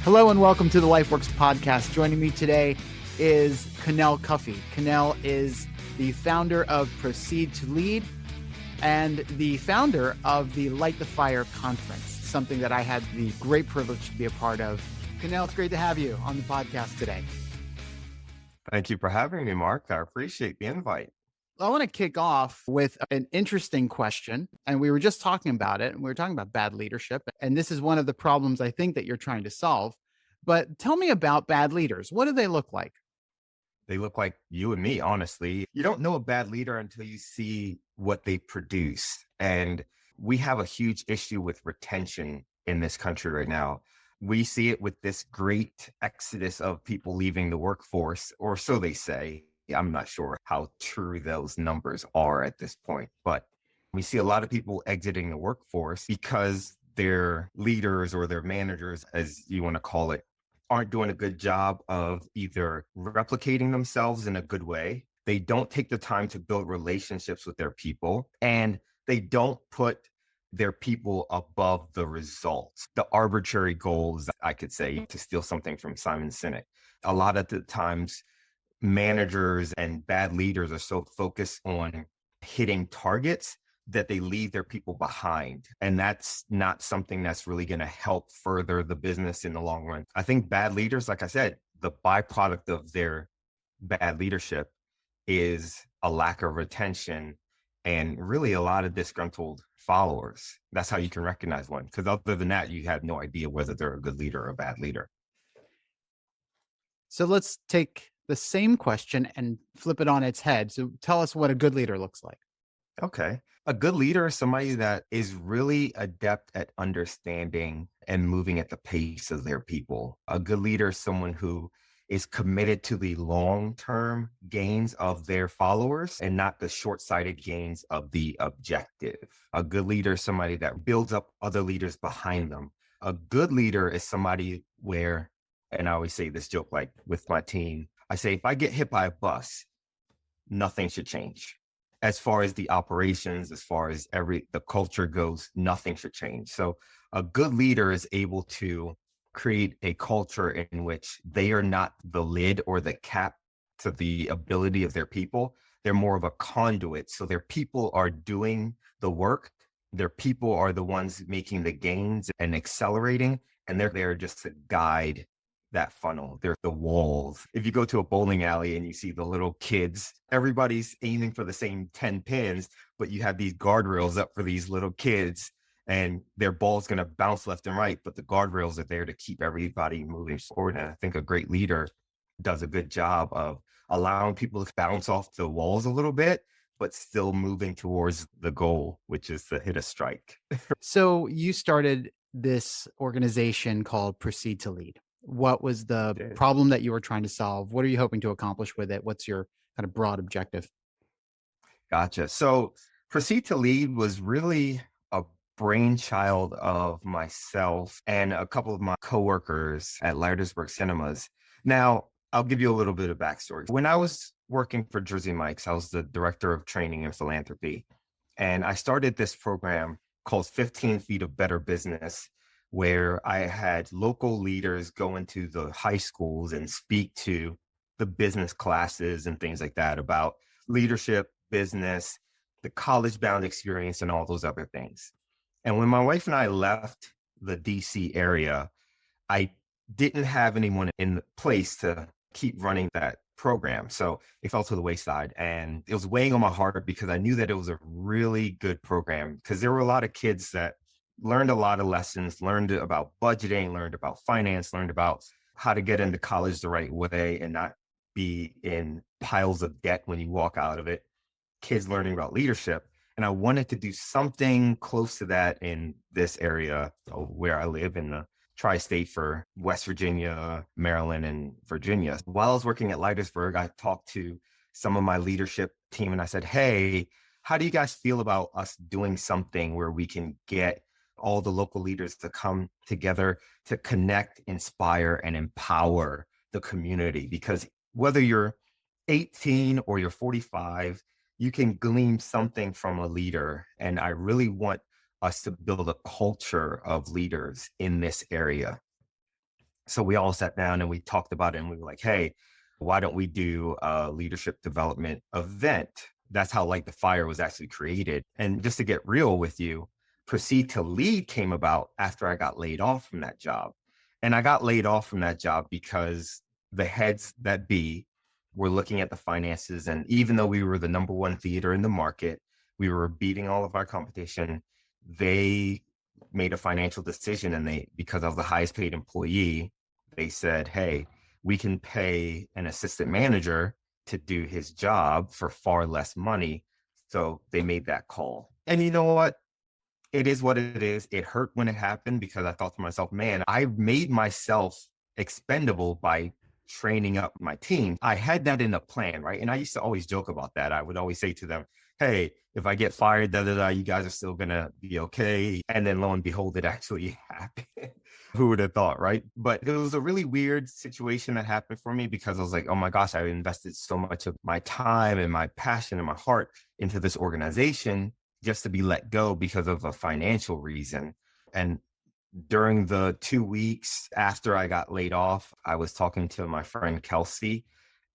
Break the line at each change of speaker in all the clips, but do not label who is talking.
Hello and welcome to the LifeWorks podcast. Joining me today is Connell Cuffie. Connell is the founder of Proceed to Lead and the founder of the Light the Fire conference, something that I had the great privilege to be a part of. Connell, it's great to have you on the podcast today.
Thank you for having me, Mark. I appreciate the invite.
I want to kick off with an interesting question. And we were just talking about it. And we were talking about bad leadership. And this is one of the problems I think that you're trying to solve. But tell me about bad leaders. What do they look like?
They look like you and me, honestly. You don't know a bad leader until you see what they produce. And we have a huge issue with retention in this country right now. We see it with this great exodus of people leaving the workforce, or so they say. I'm not sure how true those numbers are at this point, but we see a lot of people exiting the workforce because their leaders or their managers, as you want to call it, aren't doing a good job of either replicating themselves in a good way. They don't take the time to build relationships with their people, and they don't put their people above the results, the arbitrary goals, I could say, to steal something from Simon Sinek. A lot of the times, managers and bad leaders are so focused on hitting targets that they leave their people behind. And that's not something that's really going to help further the business in the long run. I think bad leaders, like I said, the byproduct of their bad leadership is a lack of retention and really a lot of disgruntled followers. That's how you can recognize one. Because other than that, you have no idea whether they're a good leader or a bad leader.
So let's take the same question and flip it on its head. So tell us what a good leader looks like.
Okay. A good leader is somebody that is really adept at understanding and moving at the pace of their people. A good leader is someone who is committed to the long-term gains of their followers and not the short-sighted gains of the objective. A good leader is somebody that builds up other leaders behind them. A good leader is somebody where, and I always say this joke like with my team, I say, if I get hit by a bus, nothing should change. As far as the operations, as far as the culture goes, nothing should change. So a good leader is able to create a culture in which they are not the lid or the cap to the ability of their people. They're more of a conduit. So their people are doing the work. Their people are the ones making the gains and accelerating, and they're there just to guide that funnel. They're the walls. If you go to a bowling alley and you see the little kids, everybody's aiming for the same 10 pins, but you have these guardrails up for these little kids and their ball's going to bounce left and right, but the guardrails are there to keep everybody moving forward. And I think a great leader does a good job of allowing people to bounce off the walls a little bit, but still moving towards the goal, which is to hit a strike.
So you started this organization called Proceed to Lead. What was the problem that you were trying to solve? What are you hoping to accomplish with it? What's your kind of broad objective?
Gotcha. So Proceed to Lead was really a brainchild of myself and a couple of my coworkers at Leidensburg Cinemas. Now, I'll give you a little bit of backstory. When I was working for Jersey Mike's, I was the director of training and philanthropy. And I started this program called 15 Feet of Better Business, where I had local leaders go into the high schools and speak to the business classes and things like that about leadership, business, the college-bound experience, and all those other things. And when my wife and I left the DC area, I didn't have anyone in place to keep running that program. So it fell to the wayside, and it was weighing on my heart because I knew that it was a really good program because there were a lot of kids that learned a lot of lessons, learned about budgeting, learned about finance, learned about how to get into college the right way and not be in piles of debt when you walk out of it. Kids learning about leadership. And I wanted to do something close to that in this area where I live in the tri-state for West Virginia, Maryland, and Virginia. While I was working at Leidensburg, I talked to some of my leadership team and I said, hey, how do you guys feel about us doing something where we can get all the local leaders to come together to connect, inspire, and empower the community? Because whether you're 18 or you're 45, you can glean something from a leader. And I really want us to build a culture of leaders in this area. So we all sat down and we talked about it and we were like, hey, why don't we do a leadership development event? That's how like the fire was actually created. And just to get real with you, Proceed to Lead came about after I got laid off from that job. And I got laid off from that job because the heads that be were looking at the finances. And even though we were the number one theater in the market, we were beating all of our competition. They made a financial decision and because I was the highest paid employee, they said, hey, we can pay an assistant manager to do his job for far less money. So they made that call. And you know what? It is what it is. It hurt when it happened because I thought to myself, man, I made myself expendable by training up my team. I had that in a plan, right? And I used to always joke about that. I would always say to them, hey, if I get fired, you guys are still going to be okay. And then lo and behold, it actually happened. Who would have thought, right? But it was a really weird situation that happened for me because I was like, oh my gosh, I invested so much of my time and my passion and my heart into this organization just to be let go because of a financial reason. And during the 2 weeks after I got laid off, I was talking to my friend Kelsey,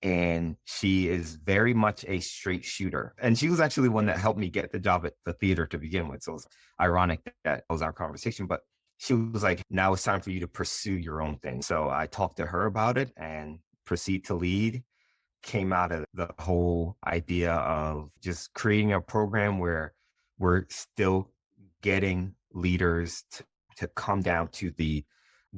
and she is very much a straight shooter. And she was actually one that helped me get the job at the theater to begin with. So it was ironic that was our conversation. But she was like, now it's time for you to pursue your own thing. So I talked to her about it, and Proceed to Lead came out of the whole idea of just creating a program where we're still getting leaders to come down to the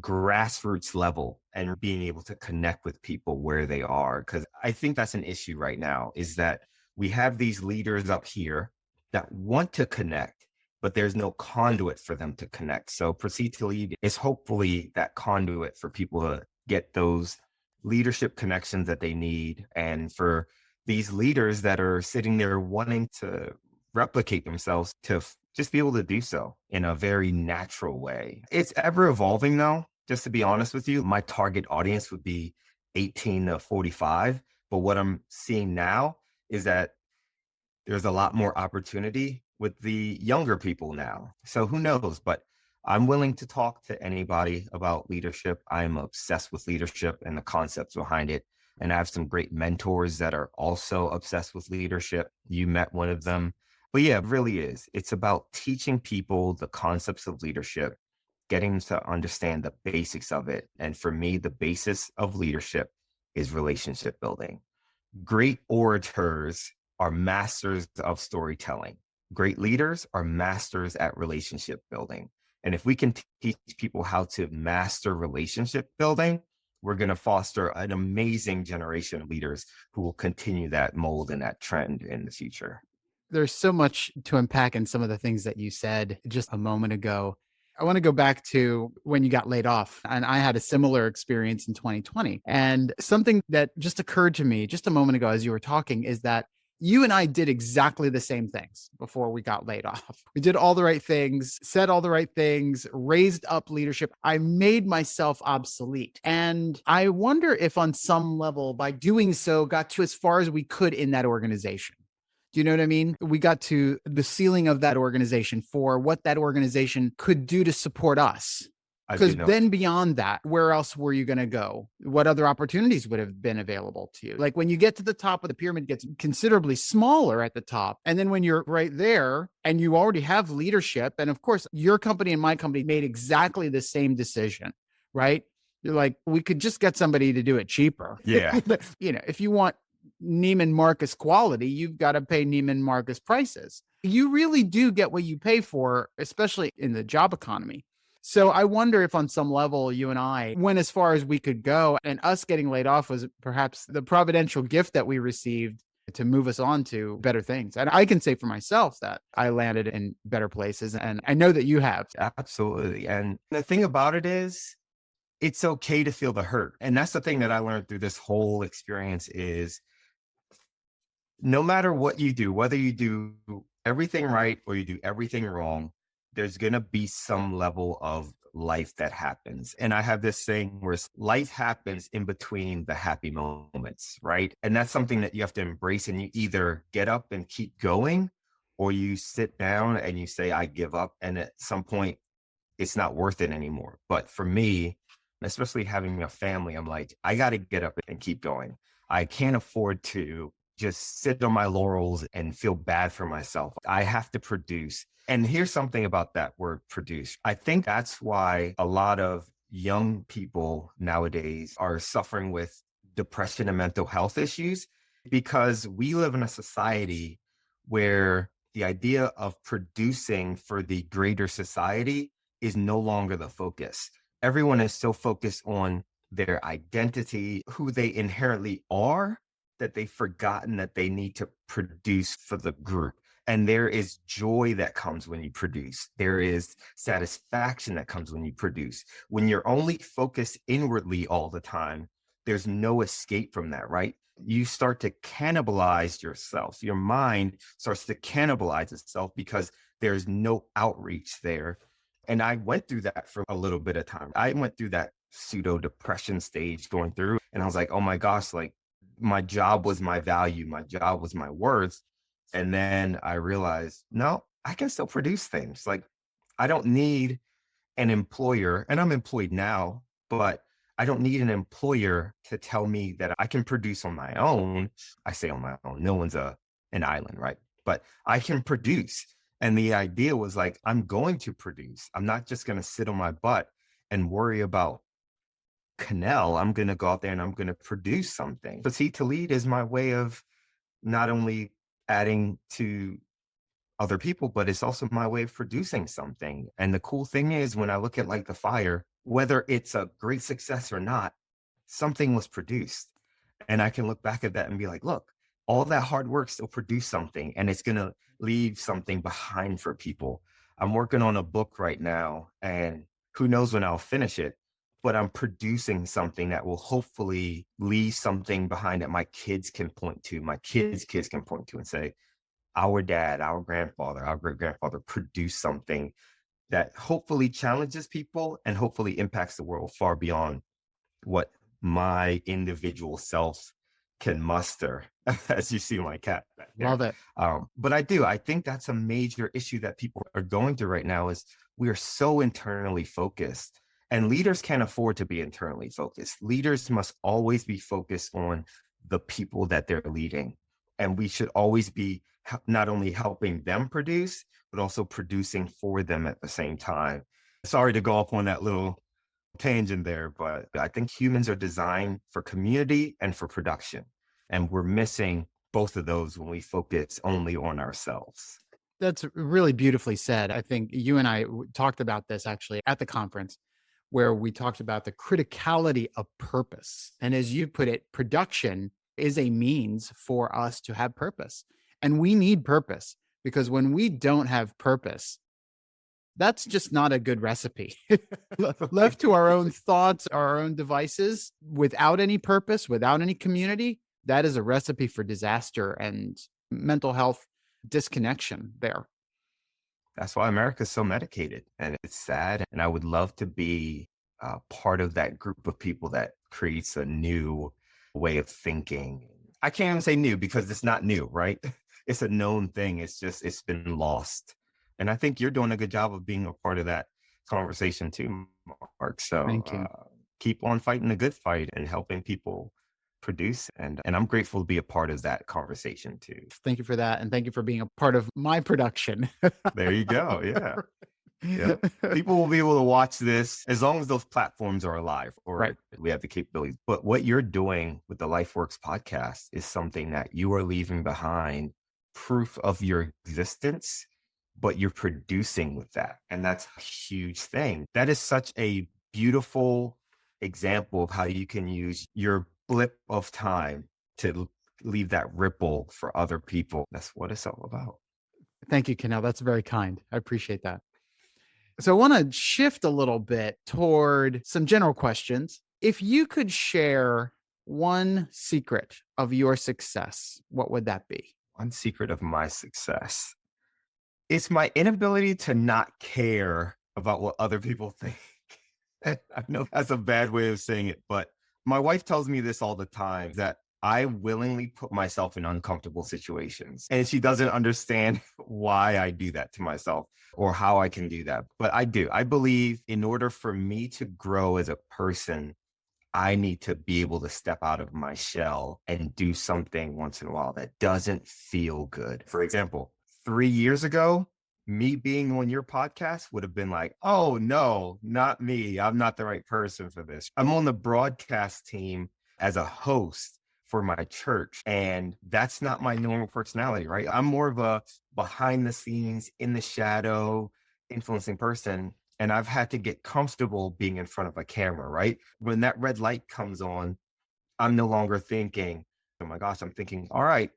grassroots level and being able to connect with people where they are. Because I think that's an issue right now, is that we have these leaders up here that want to connect, but there's no conduit for them to connect. So Proceed to Lead is hopefully that conduit for people to get those leadership connections that they need. And for these leaders that are sitting there wanting to replicate themselves to just be able to do so in a very natural way. It's ever evolving though, just to be honest with you. My target audience would be 18 to 45. But what I'm seeing now is that there's a lot more opportunity with the younger people now. So who knows? But I'm willing to talk to anybody about leadership. I'm obsessed with leadership and the concepts behind it. And I have some great mentors that are also obsessed with leadership. You met one of them. But yeah, it really is. It's about teaching people the concepts of leadership, getting them to understand the basics of it. And for me, the basis of leadership is relationship building. Great orators are masters of storytelling. Great leaders are masters at relationship building. And if we can teach people how to master relationship building, we're going to foster an amazing generation of leaders who will continue that mold and that trend in the future.
There's so much to unpack in some of the things that you said just a moment ago. I want to go back to when you got laid off, and I had a similar experience in 2020. And something that just occurred to me just a moment ago as you were talking is that you and I did exactly the same things before we got laid off. We did all the right things, said all the right things, raised up leadership. I made myself obsolete. And I wonder if on some level, by doing so, got to as far as we could in that organization. Do you know what I mean? We got to the ceiling of that organization for what that organization could do to support us. Because then beyond that, where else were you going to go? What other opportunities would have been available to you? Like when you get to the top of the pyramid, it gets considerably smaller at the top. And then when you're right there and you already have leadership, and of course, your company and my company made exactly the same decision, right? You're like, we could just get somebody to do it cheaper.
Yeah.
If you want Neiman Marcus quality, you've got to pay Neiman Marcus prices. You really do get what you pay for, especially in the job economy. So I wonder if on some level, you and I went as far as we could go, and us getting laid off was perhaps the providential gift that we received to move us on to better things. And I can say for myself that I landed in better places, and I know that you have.
Absolutely. And the thing about it is, it's okay to feel the hurt. And that's the thing that I learned through this whole experience is no matter what you do, whether you do everything right or you do everything wrong, there's going to be some level of life that happens. And I have this saying where life happens in between the happy moments, right? And that's something that you have to embrace. And you either get up and keep going, or you sit down and you say, I give up. And at some point, it's not worth it anymore. But for me, especially having a family. I'm like, I got to get up and keep going. I can't afford to just sit on my laurels and feel bad for myself. I have to produce. And here's something about that word produce. I think that's why a lot of young people nowadays are suffering with depression and mental health issues, because we live in a society where the idea of producing for the greater society is no longer the focus. Everyone is so focused on their identity, who they inherently are, that they've forgotten that they need to produce for the group. And there is joy that comes when you produce. There is satisfaction that comes when you produce. When you're only focused inwardly all the time, there's no escape from that, right? You start to cannibalize yourself. Your mind starts to cannibalize itself because there's no outreach there. And I went through that for a little bit of time. I went through that pseudo depression stage going through, and I was like, oh my gosh, like my job was my value. My job was my worth. And then I realized, no, I can still produce things. Like I don't need an employer, and I'm employed now, but I don't need an employer to tell me that I can produce on my own. I say on my own, no one's an island, right? But I can produce. And the idea was like, I'm going to produce. I'm not just going to sit on my butt and worry about Connell. I'm going to go out there and I'm going to produce something. Proceed to Lead is my way of not only adding to other people, but it's also my way of producing something. And the cool thing is, when I look at like the fire, whether it's a great success or not, something was produced. And I can look back at that and be like, look, all that hard work still produced something, and it's going to leave something behind for people. I'm working on a book right now, and who knows when I'll finish it, but I'm producing something that will hopefully leave something behind that my kids can point to, my kids' kids can point to and say, our dad, our grandfather, our great grandfather produced something that hopefully challenges people and hopefully impacts the world far beyond what my individual self can muster. As you see my cat back there.
Love it.
But I think that's a major issue that people are going through right now, is we are so internally focused, and leaders can't afford to be internally focused. Leaders must always be focused on the people that they're leading. And we should always be not only helping them produce, but also producing for them at the same time. Sorry to go off on that little tangent there, but I think humans are designed for community and for production. And we're missing both of those when we focus only on ourselves.
That's really beautifully said. I think you and I talked about this actually at the conference, where we talked about the criticality of purpose. And as you put it, production is a means for us to have purpose. And we need purpose, because when we don't have purpose, that's just not a good recipe. Left to our own thoughts, our own devices, without any purpose, without any community, that is a recipe for disaster and mental health disconnection there.
That's why America's so medicated, and it's sad. And I would love to be part of that group of people that creates a new way of thinking. I can't even say new because it's not new, right? It's a known thing. It's just, it's been lost. And I think you're doing a good job of being a part of that conversation too, Mark. So
Thank you.
Keep on fighting the good fight and helping people produce. And I'm grateful to be a part of that conversation too.
Thank you for that. And thank you for being a part of my production.
There you go. Yeah. Yeah. People will be able to watch this as long as those platforms are alive, or
Right.
we have the capabilities. But what you're doing with the LifeWorks podcast is something that you are leaving behind proof of your existence, but you're producing with that. And that's a huge thing. That is such a beautiful example of how you can use your blip of time to leave that ripple for other people. That's what it's all about.
Thank you, Connell. That's very kind. I appreciate that. So I want to shift a little bit toward some general questions. If you could share one secret of your success, what would that be?
One secret of my success. It's my inability to not care about what other people think. I know that's a bad way of saying it, but my wife tells me this all the time, that I willingly put myself in uncomfortable situations. And she doesn't understand why I do that to myself or how I can do that. But I do. I believe in order for me to grow as a person, I need to be able to step out of my shell and do something once in a while that doesn't feel good. For example, 3 years ago, me being on your podcast would have been like, oh, no, not me. I'm not the right person for this. I'm on the broadcast team as a host for my church, and that's not my normal personality, right? I'm more of a behind the scenes, in the shadow, influencing person. And I've had to get comfortable being in front of a camera, right? When that red light comes on, I'm no longer thinking, oh my gosh, I'm thinking, all right,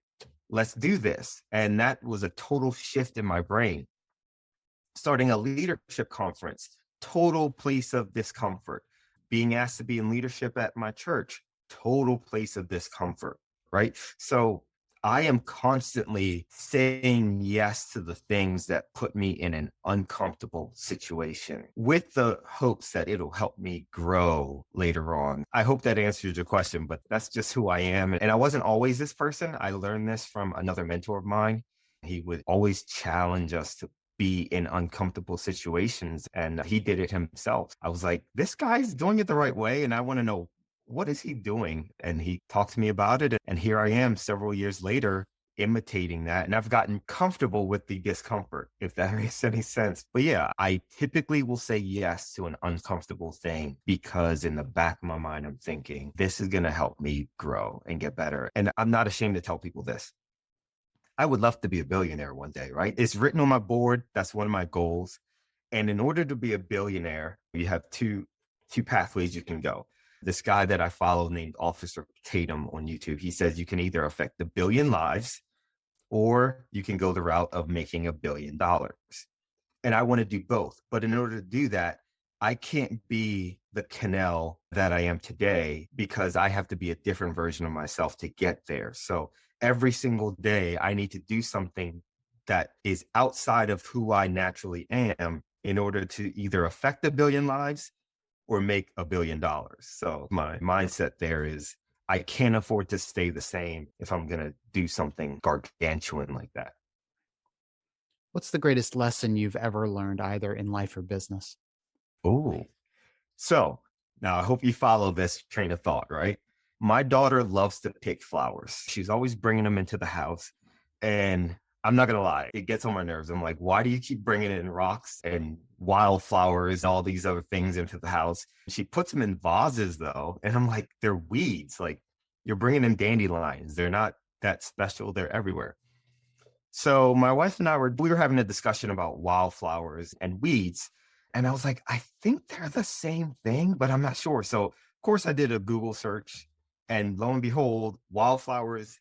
let's do this. And that was a total shift in my brain. Starting a leadership conference, total place of discomfort. Being asked to be in leadership at my church, total place of discomfort, right? So I am constantly saying yes to the things that put me in an uncomfortable situation with the hopes that it'll help me grow later on. I hope that answers your question, but that's just who I am. And I wasn't always this person. I learned this from another mentor of mine. He would always challenge us to be in uncomfortable situations, and he did it himself. I was like, this guy's doing it the right way, and I want to know, what is he doing? And he talked to me about it. And here I am several years later imitating that. And I've gotten comfortable with the discomfort, if that makes any sense. But yeah, I typically will say yes to an uncomfortable thing because in the back of my mind, I'm thinking, this is going to help me grow and get better. And I'm not ashamed to tell people this. I would love to be a billionaire one day, right? It's written on my board. That's one of my goals. And in order to be a billionaire, you have two pathways you can go. This guy that I follow named Officer Tatum on YouTube, he says you can either affect 1 billion lives or you can go the route of making $1 billion. And I want to do both. But in order to do that, I can't be the Connell that I am today because I have to be a different version of myself to get there. So every single day, I need to do something that is outside of who I naturally am in order to either affect 1 billion lives or make $1 billion. So my mindset there is I can't afford to stay the same if I'm going to do something gargantuan like that.
What's the greatest lesson you've ever learned, either in life or business?
Oh, so now I hope you follow this train of thought, right? My daughter loves to pick flowers. She's always bringing them into the house. And I'm not going to lie, it gets on my nerves. I'm like, why do you keep bringing in rocks and wildflowers and all these other things into the house? She puts them in vases, though. And I'm like, they're weeds. Like, you're bringing in dandelions. They're not that special. They're everywhere. So my wife and I we were having a discussion about wildflowers and weeds. And I was like, I think they're the same thing, but I'm not sure. So, of course, I did a Google search. And lo and behold, wildflowers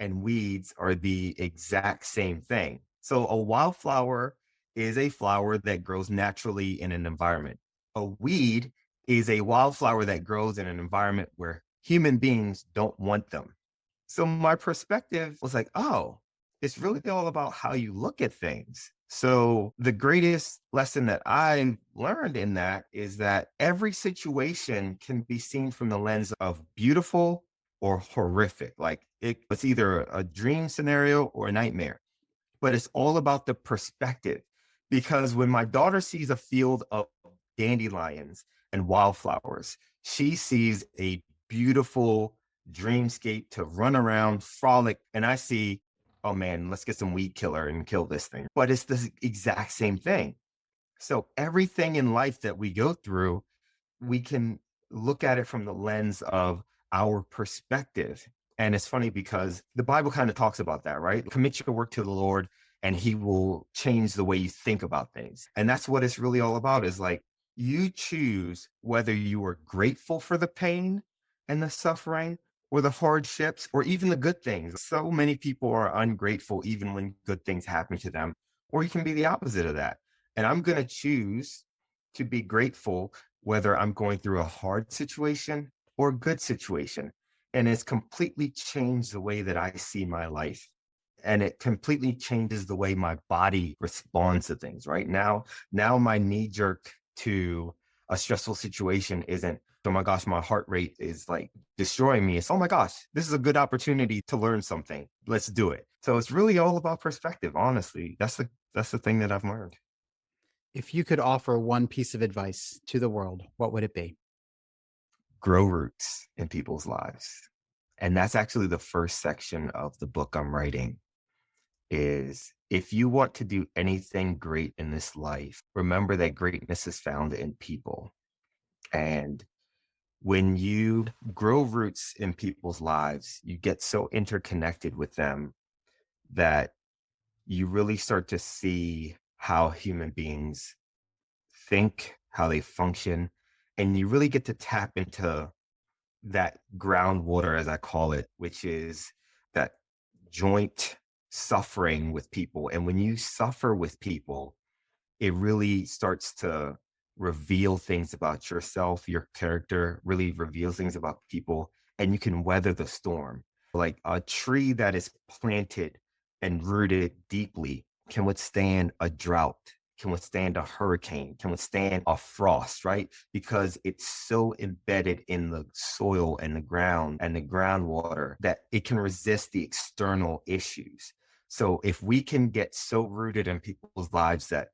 and weeds are the exact same thing. So a wildflower is a flower that grows naturally in an environment. A weed is a wildflower that grows in an environment where human beings don't want them. So my perspective was like, oh, it's really all about how you look at things. So the greatest lesson that I learned in that is that every situation can be seen from the lens of beautiful or horrific. Like it's either a dream scenario or a nightmare, but it's all about the perspective. Because when my daughter sees a field of dandelions and wildflowers, she sees a beautiful dreamscape to run around, frolic, and I see, oh man, let's get some weed killer and kill this thing. But it's the exact same thing. So everything in life that we go through, we can look at it from the lens of our perspective. And it's funny because the Bible kind of talks about that, right? Commit your work to the Lord and he will change the way you think about things. And that's what it's really all about, is like you choose whether you are grateful for the pain and the suffering or the hardships or even the good things. So many people are ungrateful even when good things happen to them, or you can be the opposite of that. And I'm going to choose to be grateful whether I'm going through a hard situation or a good situation. And it's completely changed the way that I see my life. And it completely changes the way my body responds to things. Right now my knee jerk to a stressful situation isn't, oh my gosh, my heart rate is like destroying me. It's, oh my gosh, this is a good opportunity to learn something. Let's do it. So it's really all about perspective, honestly. That's the thing that I've learned.
If you could offer one piece of advice to the world, what would it be?
Grow roots in people's lives. And that's actually the first section of the book I'm writing is if you want to do anything great in this life, remember that greatness is found in people. And when you grow roots in people's lives, you get so interconnected with them that you really start to see how human beings think, how they function, and you really get to tap into that groundwater, as I call it, which is that joint suffering with people. And when you suffer with people, it really starts to reveal things about yourself, your character, really reveals things about people, and you can weather the storm. Like a tree that is planted and rooted deeply can withstand a drought, can withstand a hurricane, can withstand a frost, right? Because it's so embedded in the soil and the ground and the groundwater that it can resist the external issues. So if we can get so rooted in people's lives that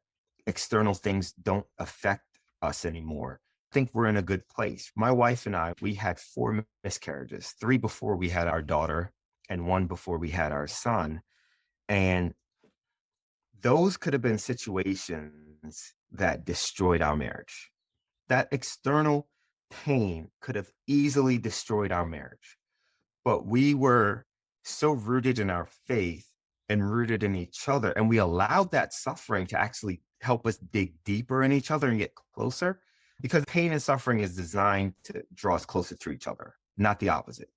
external things don't affect us anymore, I think we're in a good place. My wife and I, we had 4 miscarriages, 3 before we had our daughter and 1 before we had our son. And those could have been situations that destroyed our marriage. That external pain could have easily destroyed our marriage. But we were so rooted in our faith and rooted in each other. And we allowed that suffering to actually help us dig deeper in each other and get closer, because pain and suffering is designed to draw us closer to each other, not the opposite.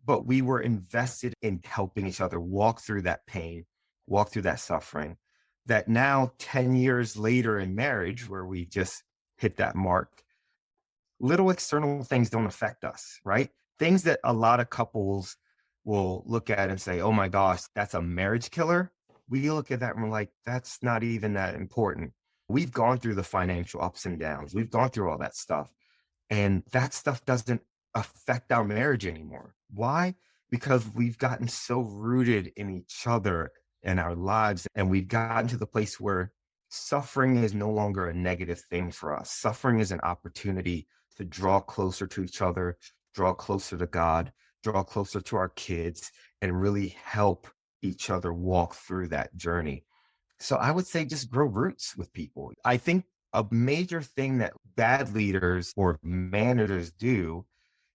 But we were invested in helping each other walk through that pain, walk through that suffering, that now 10 years later in marriage, where we just hit that mark, little external things don't affect us, right? Things that a lot of couples will look at and say, oh my gosh, that's a marriage killer. We look at that and we're like, that's not even that important. We've gone through the financial ups and downs. We've gone through all that stuff. And that stuff doesn't affect our marriage anymore. Why? Because we've gotten so rooted in each other and our lives. And we've gotten to the place where suffering is no longer a negative thing for us. Suffering is an opportunity to draw closer to each other, draw closer to God, draw closer to our kids, and really help each other walk through that journey. So I would say just grow roots with people. I think a major thing that bad leaders or managers do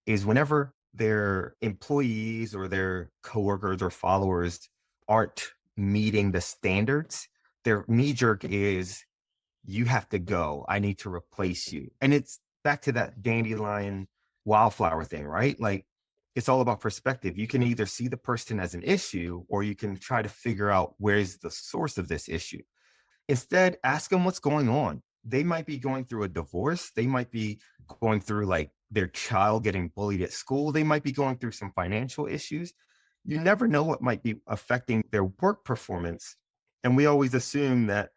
is whenever their employees or their coworkers or followers aren't meeting the standards, their knee jerk is, you have to go. I need to replace you. And it's back to that dandelion wildflower thing, right? Like it's all about perspective. You can either see the person as an issue or you can try to figure out where's the source of this issue. Instead, ask them what's going on. They might be going through a divorce. They might be going through like their child getting bullied at school. They might be going through some financial issues. You never know what might be affecting their work performance. And we always assume that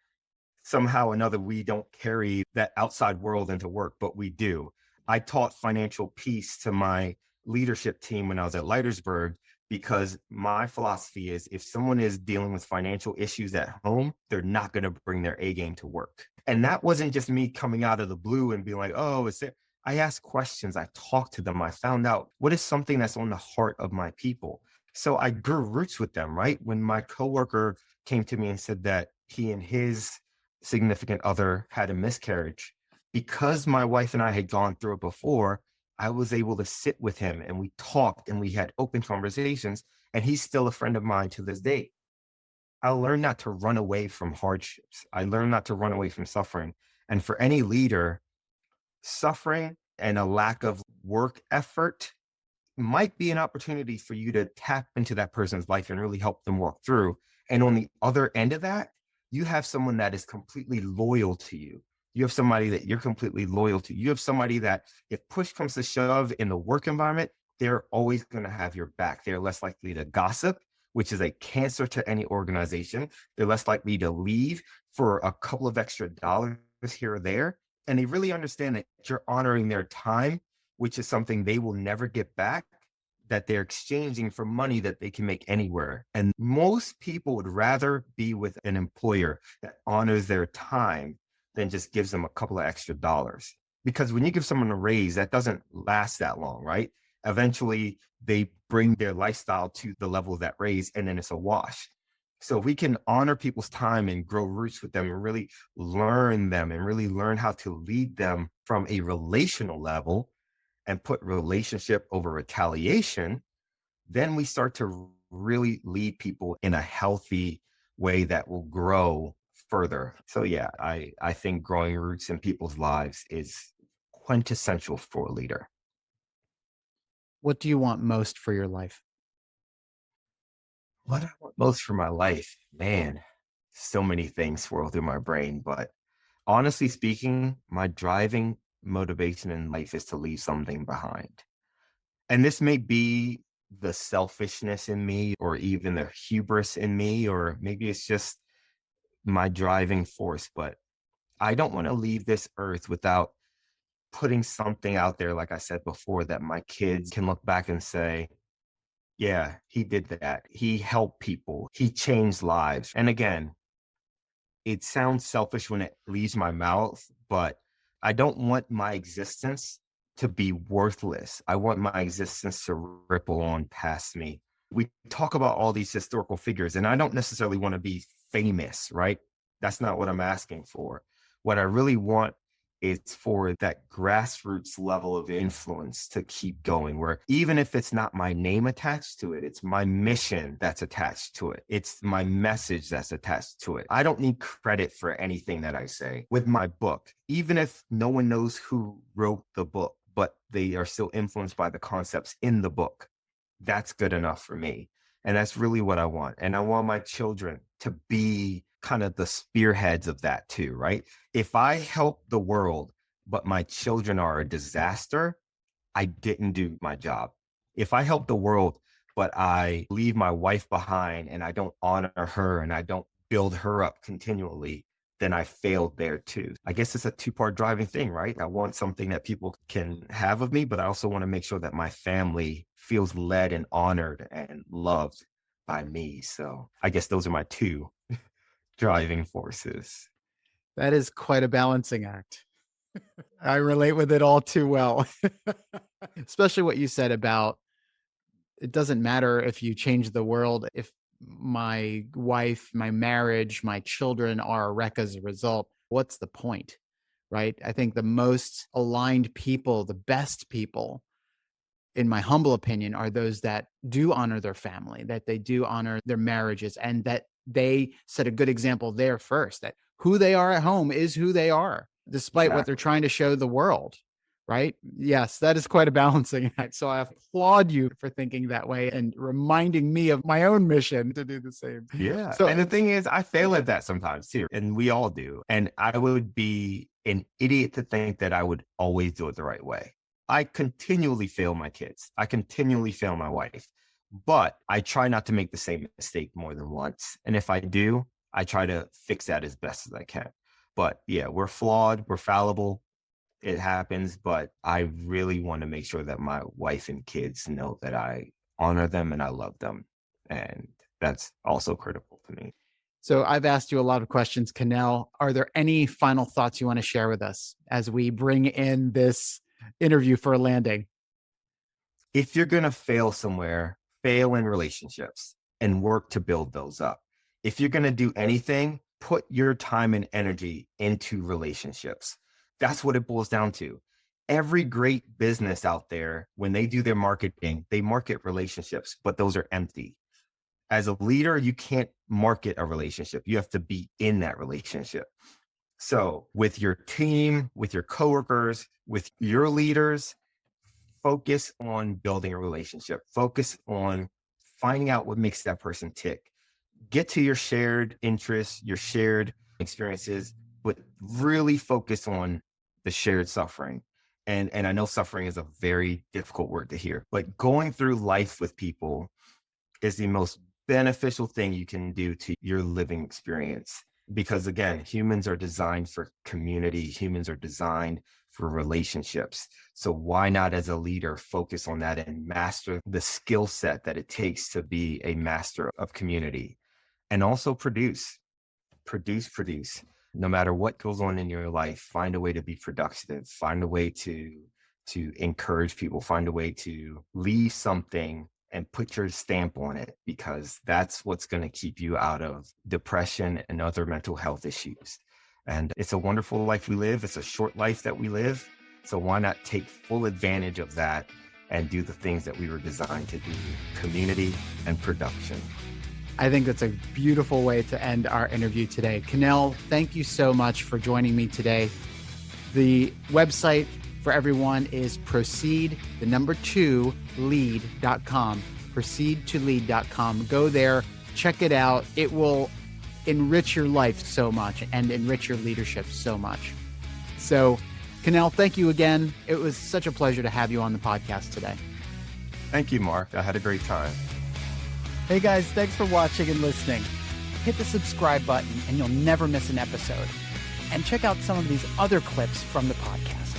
somehow or another, we don't carry that outside world into work, but we do. I taught financial peace to my leadership team when I was at Leitersburg, because my philosophy is if someone is dealing with financial issues at home, they're not going to bring their A game to work. And that wasn't just me coming out of the blue and being like, oh, it's there. I asked questions. I talked to them. I found out what is something that's on the heart of my people. So I grew roots with them, right? When my coworker came to me and said that he and his significant other had a miscarriage, because my wife and I had gone through it before, I was able to sit with him and we talked and we had open conversations, and he's still a friend of mine to this day. I learned not to run away from hardships. I learned not to run away from suffering. And for any leader, suffering and a lack of work effort might be an opportunity for you to tap into that person's life and really help them walk through. And on the other end of that, you have someone that is completely loyal to you. You have somebody that you're completely loyal to. You have somebody that if push comes to shove in the work environment, they're always going to have your back. They're less likely to gossip, which is a cancer to any organization. They're less likely to leave for a couple of extra dollars here or there. And they really understand that you're honoring their time which is something they will never get back, that they're exchanging for money that they can make anywhere. And most people would rather be with an employer that honors their time than just gives them a couple of extra dollars. Because when you give someone a raise, that doesn't last that long, right? Eventually, they bring their lifestyle to the level of that raise, and then it's a wash. So if we can honor people's time and grow roots with them and really learn them and really learn how to lead them from a relational level and put relationship over retaliation, then we start to really lead people in a healthy way that will grow further. So yeah, I think growing roots in people's lives is quintessential for a leader.
What do you want most for your life?
What I want most for my life, man, so many things swirl through my brain, but honestly speaking, my driving motivation in life is to leave something behind. And this may be the selfishness in me, or even the hubris in me, or maybe it's just my driving force, but I don't want to leave this earth without putting something out there, like I said before, that my kids can look back and say, yeah, he did that. He helped people. He changed lives. And again, it sounds selfish when it leaves my mouth, but I don't want my existence to be worthless. I want my existence to ripple on past me. We talk about all these historical figures, and I don't necessarily want to be famous, right? That's not what I'm asking for. What I really want is for that grassroots level of influence to keep going, where even if it's not my name attached to it, it's my mission that's attached to it. It's my message that's attached to it. I don't need credit for anything that I say. With my book, even if no one knows who wrote the book, but they are still influenced by the concepts in the book, that's good enough for me. And that's really what I want. And I want my children to be kind of the spearheads of that too, right? If I help the world, but my children are a disaster, I didn't do my job. If I help the world, but I leave my wife behind and I don't honor her and I don't build her up continually, then I failed there too. I guess it's a two-part driving thing, right? I want something that people can have of me, but I also want to make sure that my family feels led and honored and loved by me. So I guess those are my two driving forces.
That is quite a balancing act. I relate with it all too well. Especially what you said about it doesn't matter if you change the world, if my wife, my marriage, my children are a wreck as a result, what's the point? Right? I think the most aligned people, the best people, in my humble opinion, are those that do honor their family, that they do honor their marriages, and that they set a good example there first, that who they are at home is who they are, despite what they're trying to show the world. Right? Yes, that is quite a balancing act. So I applaud you for thinking that way and reminding me of my own mission to do the same.
Yeah.
So,
And the thing is, I fail at that sometimes too. And we all do. And I would be an idiot to think that I would always do it the right way. I continually fail my kids. I continually fail my wife, but I try not to make the same mistake more than once. And if I do, I try to fix that as best as I can. But yeah, we're flawed, we're fallible. It happens, but I really want to make sure that my wife and kids know that I honor them and I love them. And that's also critical to me.
so I've asked you a lot of questions, Connell. Are there any final thoughts you want to share with us as we bring in this interview for a landing?
If you're going to fail somewhere, fail in relationships and work to build those up. If you're going to do anything, put your time and energy into relationships. That's what it boils down to. Every great business out there, when they do their marketing, they market relationships, but those are empty. As a leader, you can't market a relationship. You have to be in that relationship. So with your team, with your coworkers, with your leaders, focus on building a relationship. Focus on finding out what makes that person tick. Get to your shared interests, your shared experiences, but really focus on the shared suffering. And I know suffering is a very difficult word to hear, but going through life with people is the most beneficial thing you can do to your living experience. Because again, humans are designed for community, humans are designed for relationships. So why not, as a leader, focus on that and master the skill set that it takes to be a master of community? And also produce. No matter what goes on in your life, find a way to be productive, find a way to encourage people, find a way to leave something and put your stamp on it, because that's what's going to keep you out of depression and other mental health issues. And it's a wonderful life we live. It's a short life that we live. So why not take full advantage of that and do the things that we were designed to do: community and production.
I think that's a beautiful way to end our interview today. Connell, thank you so much for joining me today. The website for everyone is proceed2lead.com, proceed2lead.com. Go there, check it out. It will enrich your life so much and enrich your leadership so much. So, Connell, thank you again. It was such a pleasure to have you on the podcast today.
Thank you, Mark. I had a great time.
Hey guys, thanks for watching and listening. Hit the subscribe button and you'll never miss an episode. And check out some of these other clips from the podcast.